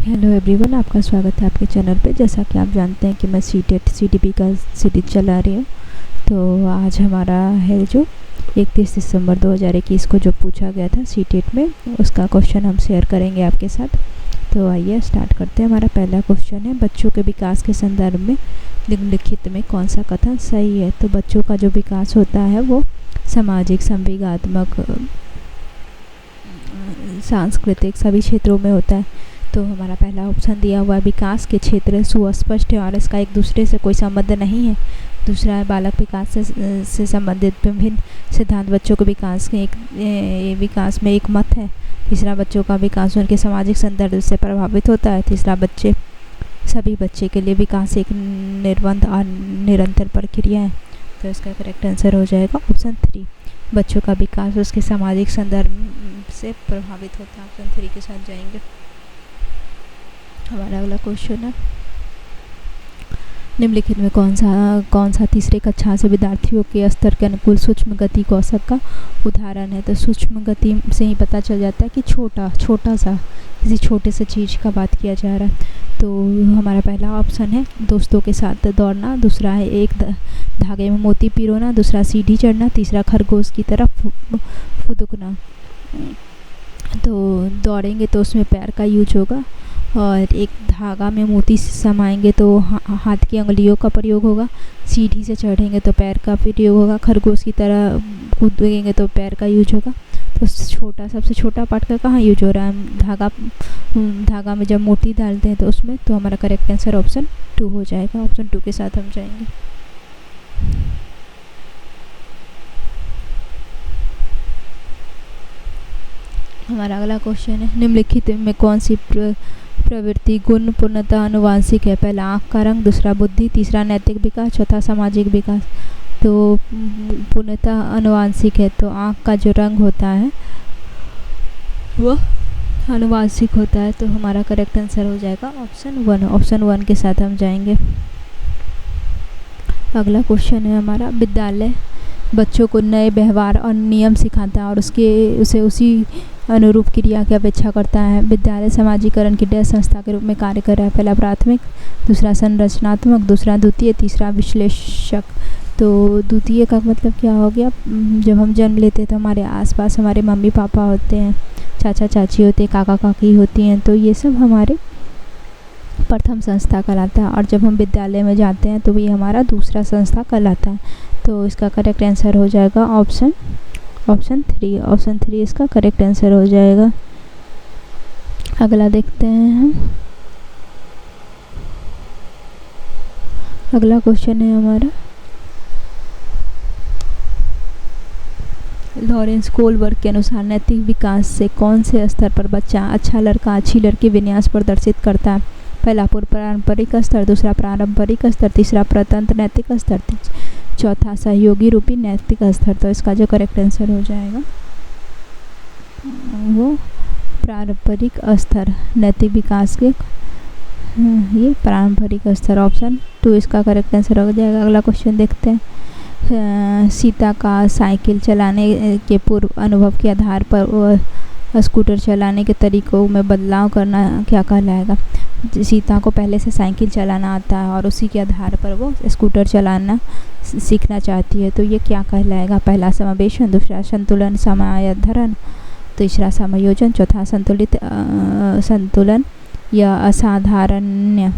Hello everyone, आपका स्वागत है आपके चैनल पे। जैसा कि आप जानते हैं कि मैं सीटेट सीटीपी का सीरीज चला रही हूँ। तो आज हमारा है जो 31 दिसंबर 2021 को जो पूछा गया था सीटेट में, उसका क्वेश्चन हम शेयर करेंगे आपके साथ। तो आइए स्टार्ट करते हैं। हमारा पहला क्वेश्चन है, बच्चों के विकास के संदर्भ में निम्नलिखित में कौन सा कथन सही है। तो बच्चों का जो विकास होता है वो सामाजिक, संवेगात्मक, सांस्कृतिक सभी क्षेत्रों में होता है। तो हमारा पहला ऑप्शन दिया हुआ है, विकास के क्षेत्र सुस्पष्ट है और इसका एक दूसरे से कोई संबंध नहीं है। दूसरा है, बालक विकास से संबंधित विभिन्न सिद्धांत बच्चों के विकास के विकास में एक मत है। तीसरा, बच्चों का विकास उनके सामाजिक संदर्भ से प्रभावित होता है। तीसरा, सभी बच्चे के लिए विकास एक निर्बंध और निरंतर प्रक्रिया है। तो इसका करेक्ट आंसर हो जाएगा ऑप्शन 3, बच्चों का विकास उसके सामाजिक संदर्भ से प्रभावित होता है। ऑप्शन 3 के साथ जाएंगे। हमारा अगला क्वेश्चन है, निम्नलिखित में कौन सा तीसरे कक्षा से विद्यार्थियों के स्तर के अनुकूल सूक्ष्म गति कौशल का उदाहरण है। तो सूक्ष्म गति से ही पता चल जाता है कि छोटा सा किसी छोटे से चीज़ का बात किया जा रहा है। तो हमारा पहला ऑप्शन है, दोस्तों के साथ दौड़ना। दूसरा है, एक धागे में मोती पिरोना। दूसरा, सीढ़ी चढ़ना। तीसरा, खरगोश की तरफ फुदकना। तो दौड़ेंगे तो उसमें पैर का यूज होगा, और एक धागा में मोती समाएंगे तो हाथ की अंगुलियों का प्रयोग होगा। सीढ़ी से चढ़ेंगे तो पैर का प्रयोग होगा। खरगोश की तरह कूदेंगे तो पैर का यूज होगा। तो सबसे छोटा पार्ट का कहाँ यूज हो रहा है, धागा में जब मोती डालते हैं तो उसमें। तो हमारा करेक्ट आंसर ऑप्शन 2 हो जाएगा। ऑप्शन 2 के साथ हम जाएंगे। हमारा अगला क्वेश्चन है, निम्नलिखित में कौन सी प्रवृत्ति गुण पूर्णतः आनुवांशिक है। पहला, आँख का रंग। दूसरा, बुद्धि। तीसरा, नैतिक विकास। चौथा, सामाजिक विकास। तो पूर्णतः आनुवांशिक है, तो आँख का जो रंग होता है वह आनुवांशिक होता है। तो हमारा करेक्ट आंसर हो जाएगा ऑप्शन 1। ऑप्शन 1 के साथ हम जाएंगे। अगला क्वेश्चन है हमारा, विद्यालय बच्चों को नए व्यवहार और नियम सिखाता है और उसे उसी अनुरूप क्रिया की अपेक्षा करता है। विद्यालय समाजीकरण की डैश संस्था के रूप में कार्य कर रहा है। पहला, प्राथमिक। दूसरा, संरचनात्मक। दूसरा, द्वितीय। तीसरा, विश्लेषक। तो द्वितीय का मतलब क्या हो गया, जब हम जन्म लेते हैं तो हमारे आसपास हमारे मम्मी पापा होते हैं, चाचा चाची होते हैं, काका काकी होती हैं। तो ये सब हमारे प्रथम संस्था कहलाता है। और जब हम विद्यालय में जाते हैं तो ये हमारा दूसरा संस्था कहलाता है। तो इसका करेक्ट आंसर हो जाएगा ऑप्शन 3। ऑप्शन 3 इसका करेक्ट आंसर हो जाएगा। अगला देखते हैं हम। अगला क्वेश्चन है हमारा, लॉरेंस कोलबर्ग के अनुसार नैतिक विकास से कौन से स्तर पर बच्चा अच्छा लड़का अच्छी लड़की विन्यास प्रदर्शित करता है। पहला, पूर्व पारंपरिक स्तर। दूसरा, पारंपरिक स्तर। तीसरा, प्रतंत्र नैतिक स्तर। चौथा, सहयोगी रूपी नैतिक स्तर। तो इसका जो करेक्ट आंसर हो जाएगा वो पारंपरिक स्तर, नैतिक विकास के ये पारंपरिक स्तर। ऑप्शन 2 इसका करेक्ट आंसर हो जाएगा। अगला क्वेश्चन देखते हैं, सीता का साइकिल चलाने के पूर्व अनुभव के आधार पर स्कूटर चलाने के तरीकों में बदलाव करना क्या कहलाएगा। सीता को पहले से साइकिल चलाना आता है और उसी के आधार पर वो स्कूटर चलाना सीखना चाहती है। तो ये क्या कहलाएगा। पहला, समावेशन। दूसरा, संतुलन समायोजन। तीसरा, समायोजन। चौथा, संतुलन या असाधारण्य।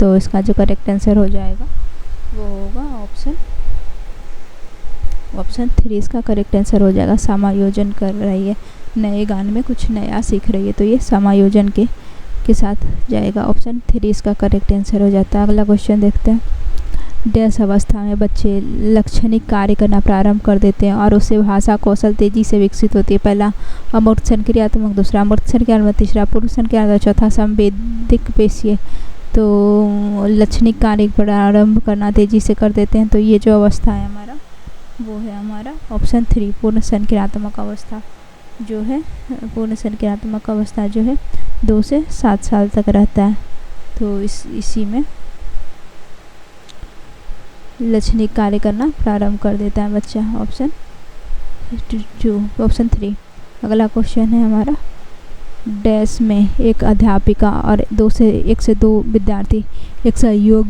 तो इसका जो करेक्ट आंसर हो जाएगा वो होगा ऑप्शन 3 इसका करेक्ट आंसर हो जाएगा। समायोजन कर रही है, नए गाने में कुछ नया सीख रही है, तो ये समायोजन के साथ जाएगा। ऑप्शन 3 इसका करेक्ट आंसर हो जाता है। अगला क्वेश्चन देखते हैं, डैश अवस्था में बच्चे लक्षणिक कार्य करना प्रारंभ कर देते हैं और उससे भाषा कौशल तेजी से विकसित होती है। पहला, अमूर्त संक्रियात्मक। दूसरा, अमूर्त संक्रियात्मक। तीसरा, पूर्व संक्रियात्मक। चौथा, संवेदिक पेशीय। तो लक्षणिक कार्य प्रारंभ करना तेजी से कर देते हैं। तो ये जो अवस्था है हमारा वो है हमारा ऑप्शन 3, पूर्ण संक्रियात्मक अवस्था जो है। पूर्ण संक्रियात्मक अवस्था जो है 2 से 7 साल तक रहता है। तो इसी में लक्षणिक कार्य करना प्रारंभ कर देता है बच्चा। ऑप्शन 3। अगला क्वेश्चन है हमारा, डैश में एक अध्यापिका और 1 से 2 विद्यार्थी एक सहयोग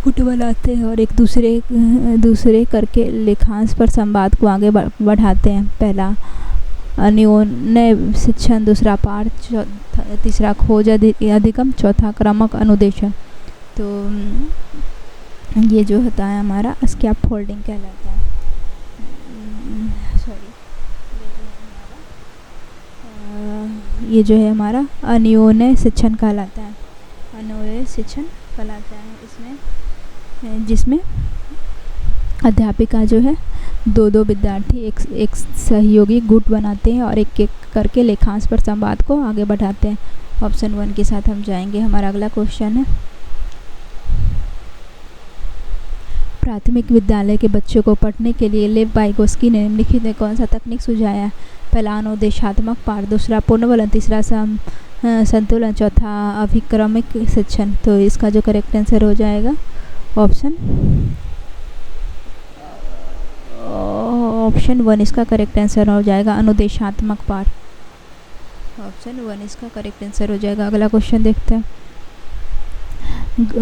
गुट बनाते हैं और एक दूसरे करके लेखांश पर संवाद को आगे बढ़ाते हैं। पहला अन्योन्य शिक्षण, दूसरा पाठ, तीसरा खोज अधिगम, चौथा क्रमक अनुदेशन। तो ये जो होता है हमारा स्कैप फोल्डिंग कहलाता है। ये जो है हमारा अन्योन्य शिक्षण कहलाता है। अन्योन्य शिक्षण कहलाता है इसमें, जिसमें अध्यापिका जो है 2 विद्यार्थी एक सहयोगी गुट बनाते हैं और एक करके लेखांश पर संवाद को आगे बढ़ाते हैं। ऑप्शन 1 के साथ हम जाएंगे। हमारा अगला क्वेश्चन है, प्राथमिक विद्यालय के बच्चों को पढ़ने के लिए लेव वाइगोस्की ने निम्नलिखित में कौन सा तकनीक सुझाया? पहला अनुदेशात्मक पाठ, दूसरा पूर्णवलन, तीसरा संतुलन, चौथा अभिक्रमिक शिक्षण। तो इसका जो करेक्ट आंसर हो जाएगा ऑप्शन 1 इसका करेक्ट आंसर हो जाएगा, अनुदेशात्मक पाठ। ऑप्शन 1 इसका करेक्ट आंसर हो जाएगा। अगला क्वेश्चन देखते हैं,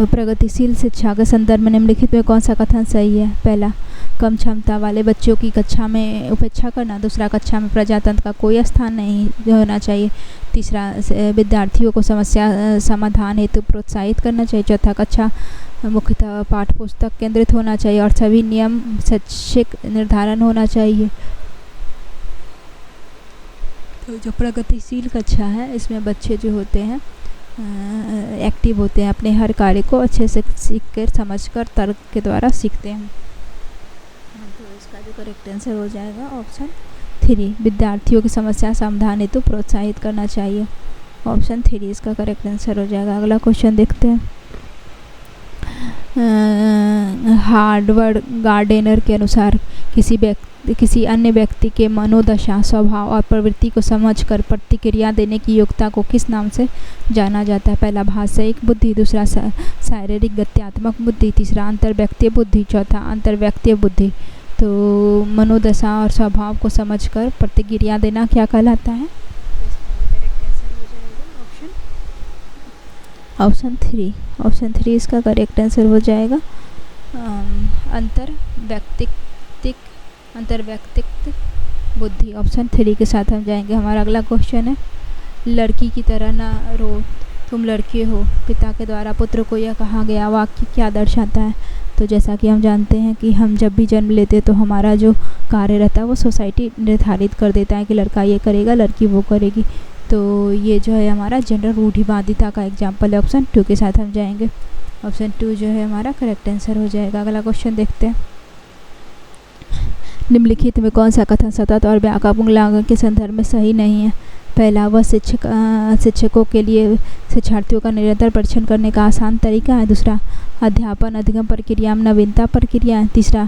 प्रगतिशील शिक्षा के संदर्भ में निम्नलिखित में कौन सा कथन सही है? पहला, कम क्षमता वाले बच्चों की कक्षा में उपेक्षा करना, दूसरा, कक्षा में प्रजातंत्र का कोई स्थान नहीं होना चाहिए, तीसरा, विद्यार्थियों को समस्या समाधान हेतु प्रोत्साहित करना चाहिए, चौथा, कक्षा मुख्यतः पाठ पुस्तक केंद्रित होना चाहिए और सभी नियम शैक्षिक निर्धारण होना चाहिए। तो जो प्रगतिशील कक्षा है इसमें बच्चे जो होते हैं एक्टिव होते हैं, अपने हर कार्य को अच्छे से सीख कर समझ कर तर्क के द्वारा सीखते हैं। तो इसका जो करेक्ट आंसर हो जाएगा ऑप्शन 3, विद्यार्थियों की समस्या समाधान हेतु प्रोत्साहित करना चाहिए। ऑप्शन 3 इसका करेक्ट आंसर हो जाएगा। अगला क्वेश्चन देखते हैं, हार्वर्ड गार्डेनर के अनुसार किसी अन्य व्यक्ति के मनोदशा, स्वभाव और प्रवृत्ति को समझकर प्रतिक्रिया देने की योग्यता को किस नाम से जाना जाता है? पहला, भाषायिक बुद्धि, दूसरा, शारीरिक गत्यात्मक बुद्धि, तीसरा, अंतर्व्यक्तीय बुद्धि, चौथा, अंतर्व्यक्तीय बुद्धि। तो मनोदशा और स्वभाव को समझकर प्रतिक्रिया देना क्या कहलाता है? ऑप्शन 3 इसका करेक्ट आंसर हो जाएगा, अंतर्व्यक्तिक बुद्धि। ऑप्शन 3 के साथ हम जाएंगे। हमारा अगला क्वेश्चन है, लड़की की तरह ना रो तुम लड़के हो, पिता के द्वारा पुत्र को यह कहा गया वाक्य क्या दर्शाता है? तो जैसा कि हम जानते हैं कि हम जब भी जन्म लेते तो हमारा जो कार्य रहता है वो सोसाइटी निर्धारित कर देता है कि लड़का ये करेगा, लड़की वो करेगी। तो ये जो है हमारा जनरल रूढ़िवादिता का एग्जाम्पल है। ऑप्शन 2 के साथ हम जाएंगे। ऑप्शन 2 जो है हमारा करेक्ट आंसर हो जाएगा। अगला क्वेश्चन देखते हैं, निम्नलिखित में कौन सा कथन सतत और व्यापक मूल्यांकन के संदर्भ में सही नहीं है? पहला, वह शिक्षकों के लिए शिक्षार्थियों का निरंतर परीक्षण करने का आसान तरीका है, दूसरा, अध्यापन अधिगम प्रक्रिया में नवीनता प्रक्रिया है, तीसरा,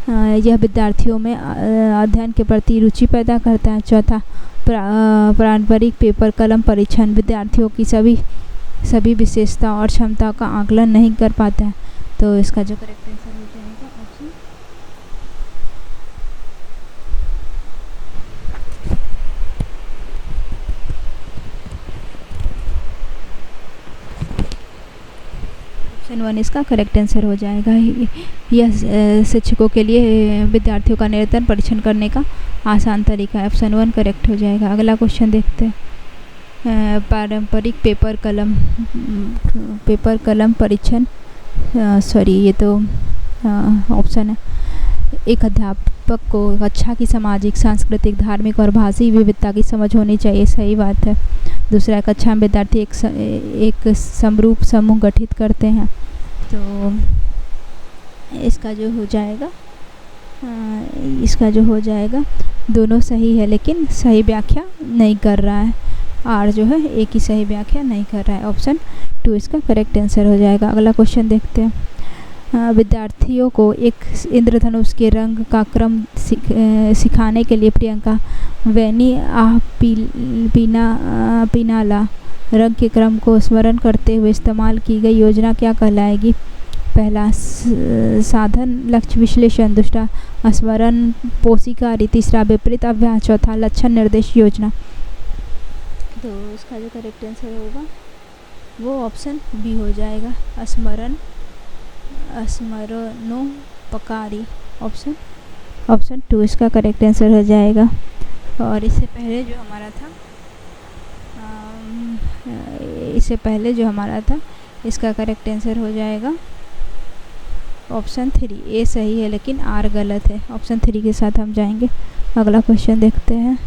यह विद्यार्थियों में अध्ययन के प्रति रुचि पैदा करता है, चौथा, पारंपरिक पेपर कलम परीक्षण विद्यार्थियों की सभी विशेषता और क्षमता का आकलन नहीं कर पाता है। तो इसका जो करेक्ट आंसर हो जाएगा ऑप्शन 1 इसका करेक्ट आंसर हो जाएगा। यह शिक्षकों के लिए विद्यार्थियों का निरंतर परीक्षण करने का आसान तरीका है। ऑप्शन 1 करेक्ट हो जाएगा। अगला क्वेश्चन देखते हैं, पारंपरिक पेपर कलम परीक्षण, ये तो ऑप्शन है। एक अध्यापक को कक्षा की सामाजिक, सांस्कृतिक, धार्मिक और भाषाई विविधता की समझ होनी चाहिए, सही बात है। दूसरा, कक्षा में विद्यार्थी एक समरूप समूह गठित करते हैं। तो इसका जो हो जाएगा दोनों सही है, लेकिन सही व्याख्या नहीं कर रहा है। आर जो है एक ही सही व्याख्या नहीं कर रहा है। ऑप्शन 2 इसका करेक्ट आंसर हो जाएगा। अगला क्वेश्चन देखते हैं, विद्यार्थियों को एक इंद्रधनुष के रंग का क्रम सिखाने के लिए प्रियंका वैनी पीनाला रंग के क्रम को स्मरण करते हुए इस्तेमाल की गई योजना क्या कहलाएगी? पहला साधन लक्ष्य विश्लेषण, दूसरा स्मरण पोषिकारी, तीसरा विपरीत अभ्यास, चौथा लक्षण निर्देश योजना। तो इसका जो करेक्ट आंसर होगा वो ऑप्शन बी हो जाएगा, स्मरणोपकारी। ऑप्शन 2 इसका करेक्ट आंसर हो जाएगा। और इससे पहले जो हमारा था इसका करेक्ट आंसर हो जाएगा ऑप्शन 3। ए सही है लेकिन आर गलत है। ऑप्शन 3 के साथ हम जाएंगे। अगला क्वेश्चन देखते हैं।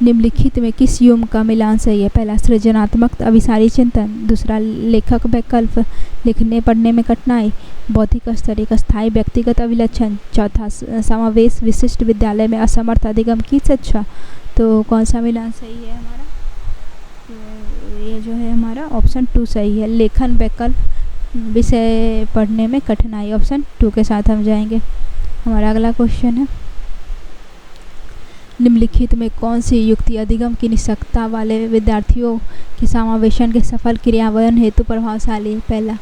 निम्नलिखित में किस युग्म का मिलान सही है? पहला सृजनात्मक अभिसारी चिंतन, दूसरा लेखक वैकल्प, लिखने पढ़ने में कठिनाई, बौद्धिक स्तर, एक स्थायी व्यक्तिगत अभिलक्षण, चौथा समावेश विशिष्ट विद्यालय में असमर्थ अधिगम की शिक्षा। तो कौन सा मिलान सही है हमारा? तो ये जो है हमारा ऑप्शन 2 सही है, लेखन वैकल्प, विषय पढ़ने में कठिनाई। ऑप्शन 2 के साथ हम जाएंगे। हमारा अगला क्वेश्चन है, निम्नलिखित में कौन सी युक्ति अधिगम की निष्पक्षता वाले विद्यार्थियों के समावेशन के सफल क्रियान्वयन हेतु प्रभावशाली? पहला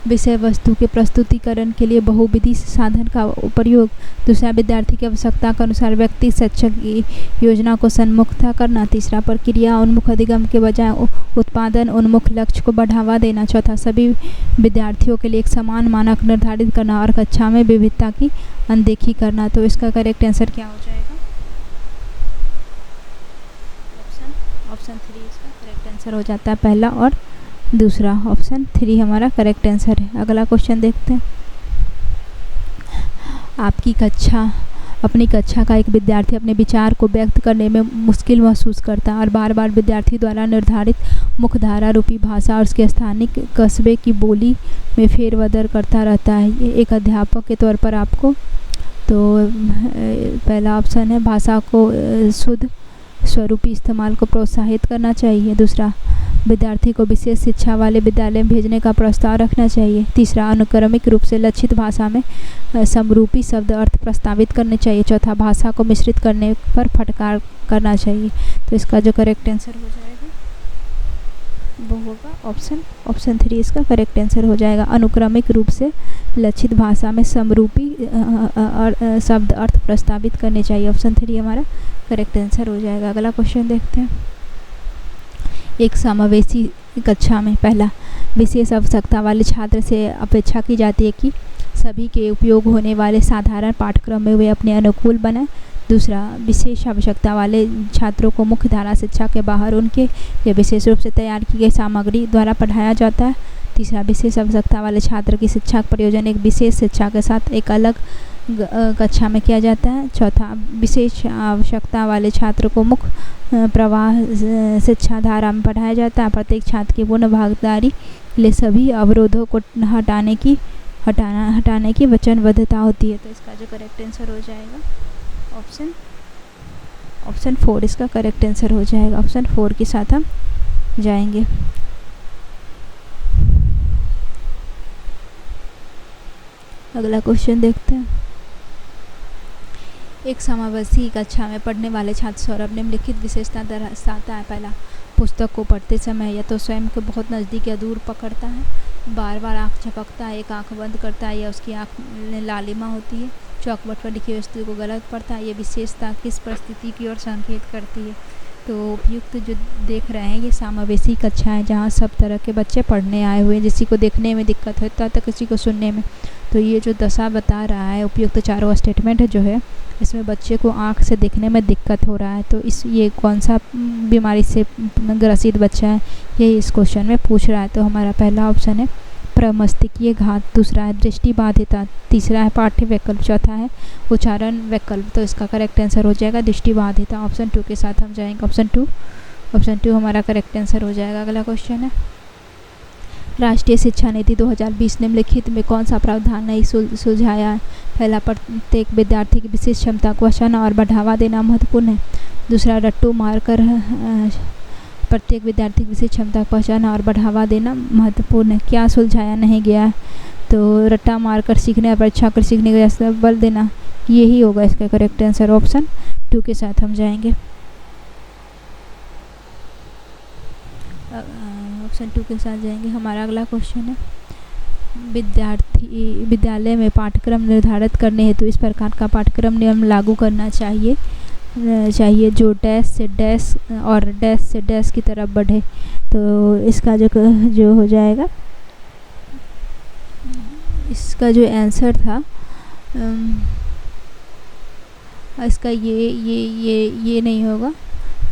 विषय वस्तु के प्रस्तुतिकरण के लिए बहुविधि साधन का प्रयोग, दूसरा विद्यार्थी की आवश्यकता के अनुसार व्यक्ति शिक्षक की योजना को सन्मुखता करना, तीसरा प्रक्रिया उन्मुख अधिगम के बजाय उत्पादन उन्मुख लक्ष्य को बढ़ावा देना, चौथा सभी विद्यार्थियों के लिए एक समान मानक निर्धारित करना और कक्षा में विविधता की अनदेखी करना। तो इसका करेक्ट आंसर क्या हो जाएगा? ऑप्शन 3 इसका करेक्ट आंसर हो जाता है, पहला और दूसरा। ऑप्शन 3 हमारा करेक्ट आंसर है। अगला क्वेश्चन देखते हैं। अपनी कक्षा का एक विद्यार्थी अपने विचार को व्यक्त करने में मुश्किल महसूस करता है और बार बार विद्यार्थी द्वारा निर्धारित मुख्यधारा रूपी भाषा और उसके स्थानिक कस्बे की बोली में फेरबदल करता रहता है। एक अध्यापक के तौर पर आपको तो पहला ऑप्शन है भाषा को शुद्ध स्वरूपी इस्तेमाल को प्रोत्साहित करना चाहिए, दूसरा विद्यार्थी को विशेष शिक्षा वाले विद्यालय में भेजने का प्रस्ताव रखना चाहिए, तीसरा अनुक्रमिक रूप से लक्षित भाषा में समरूपी शब्द अर्थ प्रस्तावित करने चाहिए, चौथा भाषा को मिश्रित करने पर फटकार करना चाहिए। तो इसका जो करेक्ट आंसर हो जाएगा वो होगा ऑप्शन 3 इसका करेक्ट आंसर हो जाएगा। अनुक्रमिक रूप से लक्षित भाषा में समरूपी शब्द अर्थ प्रस्तावित करने चाहिए। ऑप्शन 3 हमारा करेक्ट आंसर हो जाएगा। अगला क्वेश्चन देखते हैं। एक समावेशी कक्षा में पहला विशेष आवश्यकता वाले छात्र से अपेक्षा की जाती है कि सभी के उपयोग होने वाले साधारण पाठ्यक्रम में वे अपने अनुकूल बनाएं, दूसरा विशेष आवश्यकता वाले छात्रों को मुख्य धारा शिक्षा के बाहर उनके लिए विशेष रूप से तैयार की गई सामग्री द्वारा पढ़ाया जाता है, तीसरा विशेष आवश्यकता वाले छात्र की शिक्षा का प्रयोजन एक विशेष शिक्षा के साथ एक अलग कक्षा में किया जाता है, चौथा विशेष आवश्यकता वाले छात्र को मुख्य प्रवाह शिक्षा धारा में पढ़ाया जाता है। प्रत्येक छात्र की पूर्ण भागीदारी के लिए सभी अवरोधों को हटाने की वचनबद्धता होती है। तो इसका जो करेक्ट आंसर हो जाएगा ऑप्शन 4 इसका करेक्ट आंसर हो जाएगा। ऑप्शन 4 के साथ हम जाएंगे। अगला क्वेश्चन देखते हैं। एक समावेशी कक्षा में पढ़ने वाले छात्र सौरभ निम्नलिखित विशेषता दर्शाता है। पहला, पुस्तक को पढ़ते समय या तो स्वयं को बहुत नज़दीक या दूर पकड़ता है, बार बार आँख झपकता है, एक आँख बंद करता है या उसकी आँख में लालिमा होती है, चौकबोर्ड पर लिखी हुई वस्तु को गलत पढ़ता है। ये विशेषता किस परिस्थिति की ओर संकेत करती है? तो उपयुक्त जो देख रहे हैं ये समावेशी कक्षा है जहाँ सब तरह के बच्चे पढ़ने आए हुए हैं, किसी को देखने में दिक्कत होता है तो किसी को सुनने में। तो ये जो दशा बता रहा है उपयुक्त चारों स्टेटमेंट जो है इसमें बच्चे को आँख से देखने में दिक्कत हो रहा है। तो ये कौन सा बीमारी से ग्रसित बच्चा है ये इस क्वेश्चन में पूछ रहा है। तो हमारा पहला ऑप्शन है प्रमस्तिष्कीय घात, दूसरा है दृष्टिबाधिता, तीसरा है पाठ्य वैकल्प, चौथा है उच्चारण वैकल्प। तो इसका करेक्ट आंसर हो जाएगा दृष्टिबाधिता। ऑप्शन 2 के साथ हम जाएंगे। ऑप्शन 2 हमारा करेक्ट आंसर हो जाएगा। अगला क्वेश्चन है राष्ट्रीय शिक्षा नीति 2020 निम्नलिखित में कौन सा प्रावधान नहीं सुझाया है? पहला, प्रत्येक विद्यार्थी की विशेष क्षमता को पहचानना और बढ़ावा देना महत्वपूर्ण है, दूसरा रट्टू मारकर प्रत्येक विद्यार्थी की विशेष क्षमता को पहचानना और बढ़ावा देना महत्वपूर्ण है। क्या सुलझाया नहीं गया है? तो रट्टा मारकर सीखने और परीक्षा कर सीखने का जैसा बल देना, यही होगा इसका करेक्ट आंसर। ऑप्शन 2 के साथ हम जाएंगे। ऑप्शन 2 के साथ जाएंगे। हमारा अगला क्वेश्चन है विद्यालय में पाठ्यक्रम निर्धारित करने हेतु इस प्रकार का पाठ्यक्रम नियम लागू करना चाहिए जो डैश से डैश और डैश से डैश की तरफ बढ़े। तो इसका जो हो जाएगा, इसका जो आंसर था इसका ये नहीं होगा।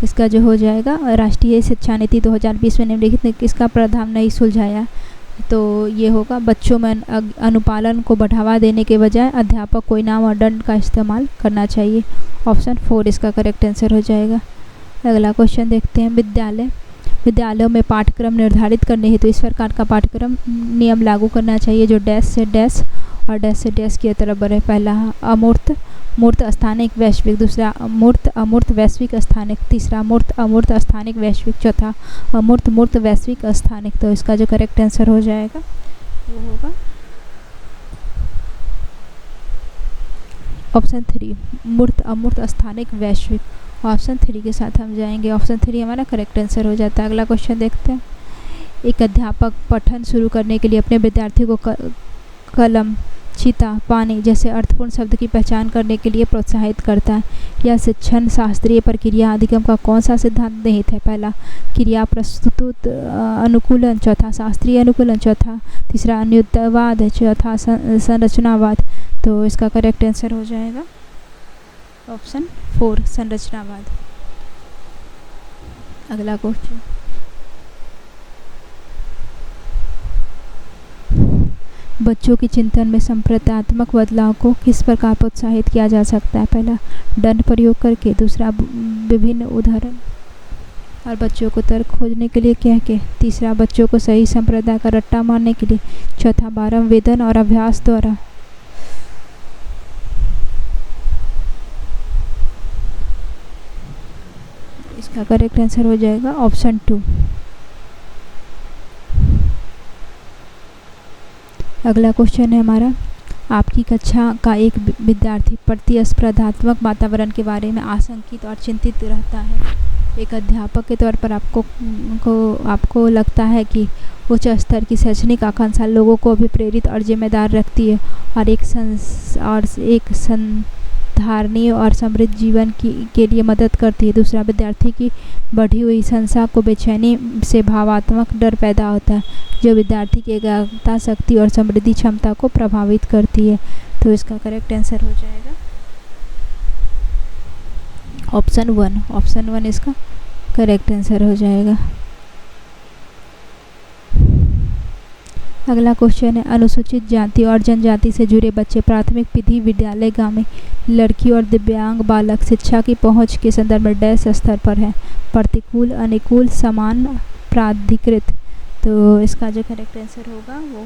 इसका जो हो जाएगा, राष्ट्रीय शिक्षा नीति 2020 में निम्नलिखित ने किसका प्रावधान नहीं सुलझाया, तो ये होगा बच्चों में अनुपालन को बढ़ावा देने के बजाय अध्यापक को इनाम और दंड का इस्तेमाल करना चाहिए। ऑप्शन 4 इसका करेक्ट आंसर हो जाएगा। अगला क्वेश्चन देखते हैं। विद्यालयों में पाठ्यक्रम निर्धारित करने हेतु इस प्रकार का पाठ्यक्रम नियम लागू करना चाहिए जो डैश से डैश और डैश से डैश की तरफ बढ़े। पहला मूर्त स्थानिक वैश्विक, दूसरा अमूर्त वैश्विक स्थानिक, तीसरा अमूर्त स्थानिक वैश्विक, चौथा मूर्त वैश्विक स्थानिक। तो इसका जो करेक्ट आंसर हो जाएगा वो होगा ऑप्शन 3 अमूर्त स्थानिक वैश्विक। ऑप्शन 3 के साथ हम जाएंगे। ऑप्शन 3 हमारा करेक्ट आंसर हो जाता है। अगला क्वेश्चन देखते हैं। एक अध्यापक पठन शुरू करने के लिए अपने विद्यार्थियों को कलम, चिता, पानी जैसे अर्थपूर्ण शब्द की पहचान करने के लिए प्रोत्साहित करता है। यह शिक्षण शास्त्रीय प्रक्रिया अधिगम का कौन सा सिद्धांत निहित है? पहला क्रिया प्रस्तुत अनुकूलन, चौथा शास्त्रीय अनुकूलन, तीसरा अन्योन्यासवाद, चौथा संरचनावाद। तो इसका करेक्ट आंसर हो जाएगा ऑप्शन 4 संरचनावाद। अगला क्वेश्चन। बच्चों के चिंतन में संप्रदायात्मक बदलाव को किस प्रकार प्रोत्साहित किया जा सकता है? पहला दंड प्रयोग करके, दूसरा विभिन्न उदाहरण और बच्चों को तर्क खोजने के लिए कह के, तीसरा बच्चों को सही संप्रदाय का रट्टा मारने के लिए, चौथा बारम वेदन और अभ्यास द्वारा। इसका करेक्ट आंसर हो जाएगा ऑप्शन 2। अगला क्वेश्चन है हमारा। आपकी कक्षा का एक विद्यार्थी प्रतिस्पर्धात्मक वातावरण के बारे में आशंकित और चिंतित रहता है। एक अध्यापक के तौर पर आपको लगता है कि उच्च स्तर की शैक्षणिक आकांक्षा लोगों को भी प्रेरित और जिम्मेदार रखती है और एक संधारणीय और समृद्ध जीवन के लिए मदद करती है। दूसरा, विद्यार्थी की बढ़ी हुई संख्या को बेचैनी से भावात्मक डर पैदा होता है जो विद्यार्थी की एकाग्रता शक्ति और समृद्धि क्षमता को प्रभावित करती है। तो इसका करेक्ट आंसर हो जाएगा ऑप्शन 1। ऑप्शन 1 इसका करेक्ट आंसर हो जाएगा। अगला क्वेश्चन है। अनुसूचित जाति और जनजाति से जुड़े बच्चे प्राथमिक विधि विद्यालय गाँव में लड़की और दिव्यांग बालक शिक्षा की पहुंच के संदर्भ में डैश स्तर पर है? प्रतिकूल, अनुकूल, समान, प्राधिकृत। तो इसका जो करेक्ट आंसर होगा वो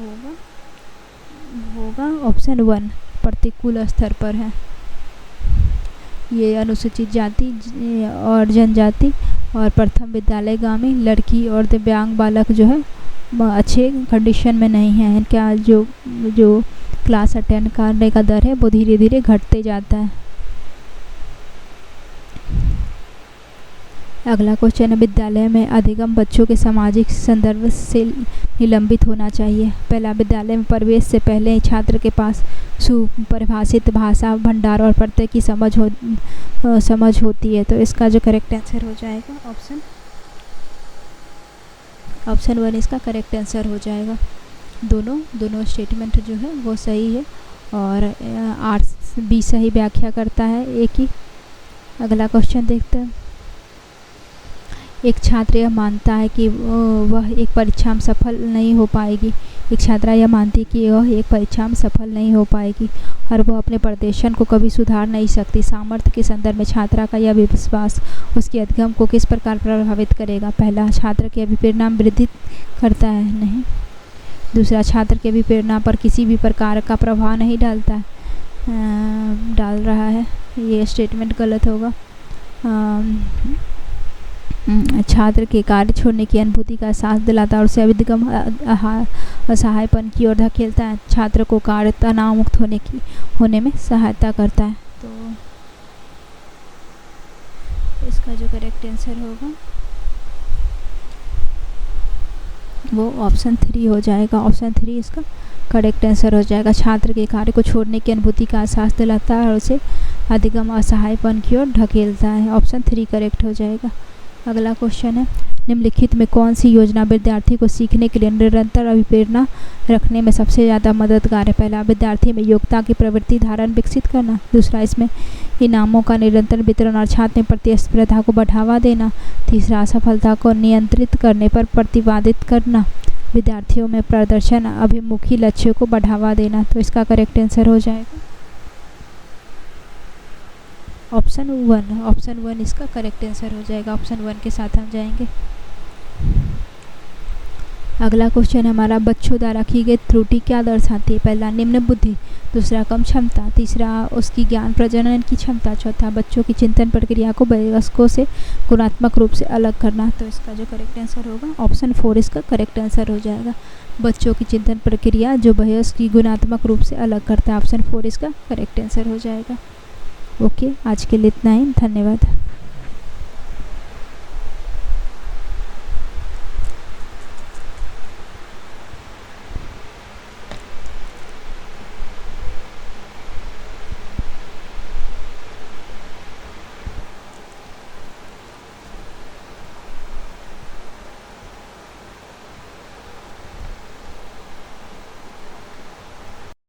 होगा ऑप्शन 1 प्रतिकूल स्तर पर है। ये अनुसूचित जाति और जनजाति और प्रथम विद्यालय गाँव में लड़की और दिव्यांग बालक जो है अच्छे कंडीशन में नहीं है। इनका जो क्लास अटेंड करने का दर है वो धीरे धीरे घटते जाता है। अगला क्वेश्चन है। विद्यालय में अधिगम बच्चों के सामाजिक संदर्भ से निलंबित होना चाहिए। पहला, विद्यालय में प्रवेश से पहले ही छात्र के पास सुपरिभाषित भाषा भंडार और प्रत्यय की समझ होती है। तो इसका जो करेक्ट आंसर हो जाएगा ऑप्शन 1 इसका करेक्ट आंसर हो जाएगा। दोनों स्टेटमेंट जो है वो सही है और आर्ट्स भी सही व्याख्या करता है एक ही। अगला क्वेश्चन देखते हैं। एक छात्र यह मानता है कि वह एक परीक्षा में सफल नहीं हो पाएगी। एक छात्रा यह मानती है कि वह एक परीक्षा में सफल नहीं हो पाएगी और वह अपने प्रदर्शन को कभी सुधार नहीं सकती। सामर्थ्य के संदर्भ में छात्रा का यह विश्वास उसके अधिगम को किस प्रकार प्रभावित करेगा? पहला, छात्र के अभिप्रेरणा में वृद्धि करता है? नहीं। दूसरा, छात्र के अभिप्रेरणा पर किसी भी प्रकार का प्रभाव नहीं डाल रहा है। ये स्टेटमेंट गलत होगा। छात्र के कार्य छोड़ने की अनुभूति का एहसास दिलाता है और उसे अभिगम असहायपन की ओर धकेलता है। छात्र को कार्य तनाव मुक्त होने में सहायता करता है। तो इसका जो करेक्ट आंसर होगा वो ऑप्शन 3 हो जाएगा। ऑप्शन 3 इसका करेक्ट आंसर हो जाएगा। छात्र के कार्य को छोड़ने की अनुभूति का एहसास दिलाता है और उसे अधिगम असहायपन की ओर ढकेलता है। ऑप्शन 3 करेक्ट हो जाएगा। अगला क्वेश्चन है, निम्नलिखित में कौन सी योजना विद्यार्थी को सीखने के लिए निरंतर अभिप्रेरणा रखने में सबसे ज़्यादा मददगार है? पहला, विद्यार्थी में योग्यता की प्रवृत्ति धारण विकसित करना। दूसरा, इसमें इनामों का निरंतर वितरण और छात्र में प्रतिस्पर्धा को बढ़ावा देना। तीसरा, असफलता को नियंत्रित करने पर प्रतिपादित करना। विद्यार्थियों में प्रदर्शन अभिमुखी लक्ष्यों को बढ़ावा देना। तो इसका करेक्ट आंसर हो जाएगा ऑप्शन 1। ऑप्शन 1 इसका करेक्ट आंसर हो जाएगा। ऑप्शन 1 के साथ हम जाएंगे। अगला क्वेश्चन हमारा, बच्चों द्वारा की गई त्रुटि क्या दर्शाती है? पहला, निम्न बुद्धि। दूसरा, कम क्षमता। तीसरा, उसकी ज्ञान प्रजनन की क्षमता। चौथा, बच्चों की चिंतन प्रक्रिया को वयस्कों से गुणात्मक रूप से अलग करना। तो इसका जो करेक्ट आंसर होगा ऑप्शन 4 इसका करेक्ट आंसर हो जाएगा। बच्चों की चिंतन प्रक्रिया जो वयस्क की गुणात्मक रूप से अलग करता है। ऑप्शन 4 इसका करेक्ट आंसर हो जाएगा। ओके, आज के लिए इतना ही। धन्यवाद।